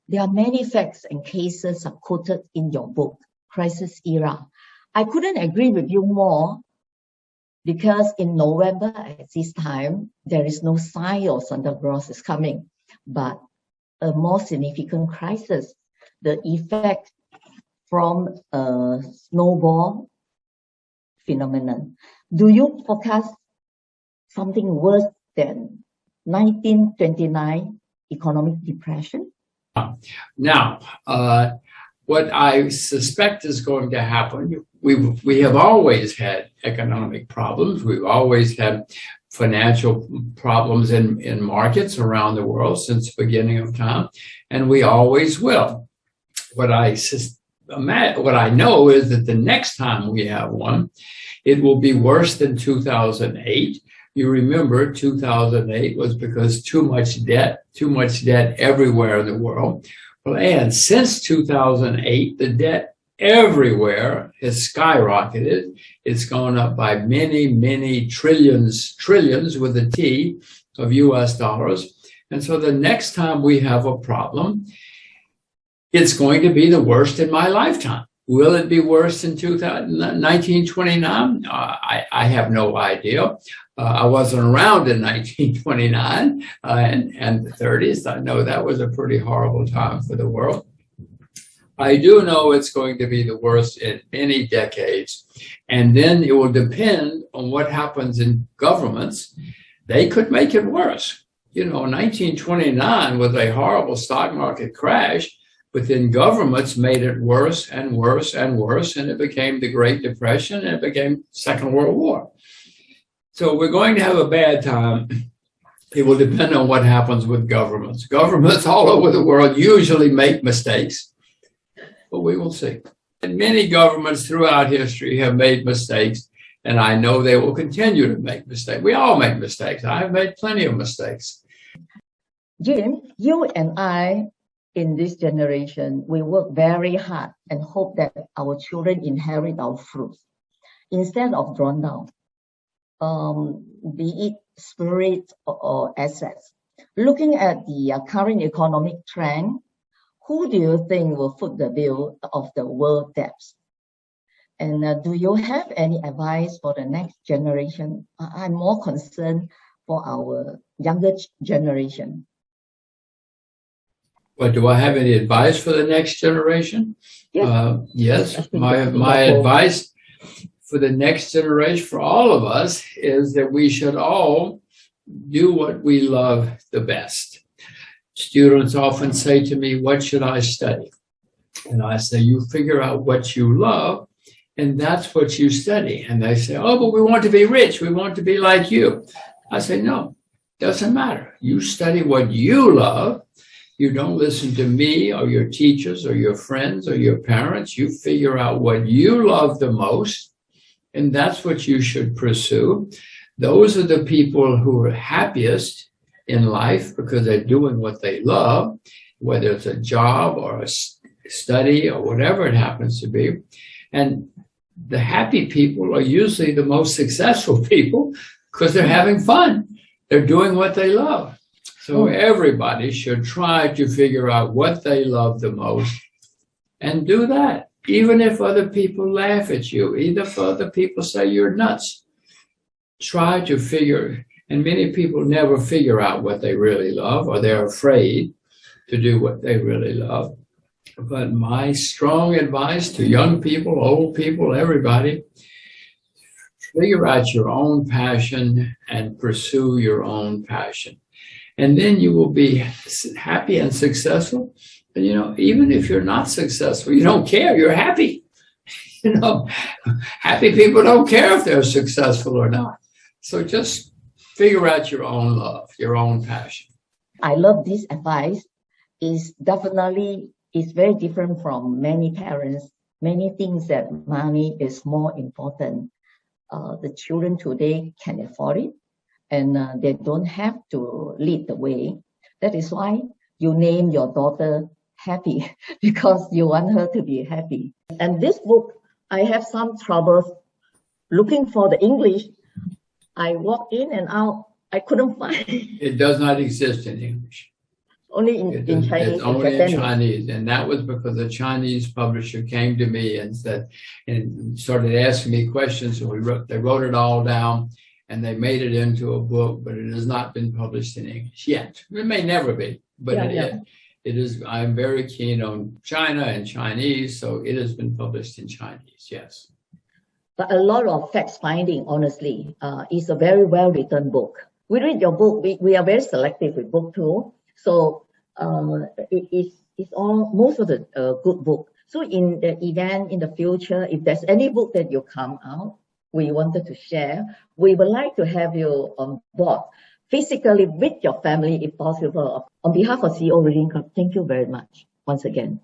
There are many facts and cases are quoted in your book, Crisis Era. I couldn't agree with you more because in November at this time, there is no sign of Santa Claus is coming, but a more significant crisis, the effect from a snowball phenomenon. Do you forecast something worse than 1929 economic depression? Now, what I suspect is going to happen, we have always had economic problems. We've always had financial problems in markets around the world since the beginning of time, and we always will. What I know is that the next time we have one, it will be worse than 2008. You remember 2008 was because too much debt everywhere in the world. Well, and since 2008, the debt everywhere has skyrocketed. It's gone up by many, many trillions with a T of US dollars. And so the next time we have a problem, it's going to be the worst in my lifetime. Will it be worse in 1929? I have no idea. I wasn't around in 1929 and the 30s. I know that was a pretty horrible time for the world. I do know it's going to be the worst in many decades. And then it will depend on what happens in governments. They could make it worse. 1929 was a horrible stock market crash. But then governments made it worse and worse and worse, and it became the Great Depression, and it became Second World War. So we're going to have a bad time. It will depend on what happens with governments. Governments all over the world usually make mistakes, but we will see. And many governments throughout history have made mistakes, and I know they will continue to make mistakes. We all make mistakes. I've made plenty of mistakes. Jim, you and I, in this generation, we work very hard and hope that our children inherit our fruits instead of drawn down, be it spirit or assets. Looking at the current economic trend, who do you think will foot the bill of the world debts? And do you have any advice for the next generation? I'm more concerned for our younger generation. But do I have any advice for the next generation? Yes. Yes. My advice for the next generation, for all of us, is that we should all do what we love the best. Students often say to me, what should I study? And I say, you figure out what you love, and that's what you study. And they say, oh, but we want to be rich. We want to be like you. I say, no, doesn't matter. You study what you love. You don't listen to me or your teachers or your friends or your parents. You figure out what you love the most, and that's what you should pursue. Those are the people who are happiest in life because they're doing what they love, whether it's a job or a study or whatever it happens to be. And the happy people are usually the most successful people because they're having fun. They're doing what they love. So everybody should try to figure out what they love the most and do that, even if other people laugh at you, even if other people say you're nuts. Try to figure, and many people never figure out what they really love, or they're afraid to do what they really love. But my strong advice to young people, old people, everybody, figure out your own passion and pursue your own passion. And then you will be happy and successful. And, even if you're not successful, you don't care. You're happy. Happy people don't care if they're successful or not. So just figure out your own love, your own passion. I love this advice. It's very different from many parents. Many things that money is more important. The children today can afford it. And they don't have to lead the way. That is why you name your daughter Happy, because you want her to be happy. And this book, I have some troubles looking for the English. I walked in and out. I couldn't find it. It does not exist in English. Only in Chinese It's and only in Japanese. Chinese, and that was because a Chinese publisher came to me and said, and started asking me questions. So they wrote it all down, and they made it into a book, but it has not been published in English yet. It may never be, but it is. I'm very keen on China and Chinese, so it has been published in Chinese. Yes. But a lot of facts finding, honestly, is a very well written book. We read your book. We are very selective with book too. So it's all most of the good book. So in the event in the future, if there's any book that you come out, we wanted to share, we would like to have you on board physically with your family if possible. On behalf of CEO Reading Club, thank you very much once again.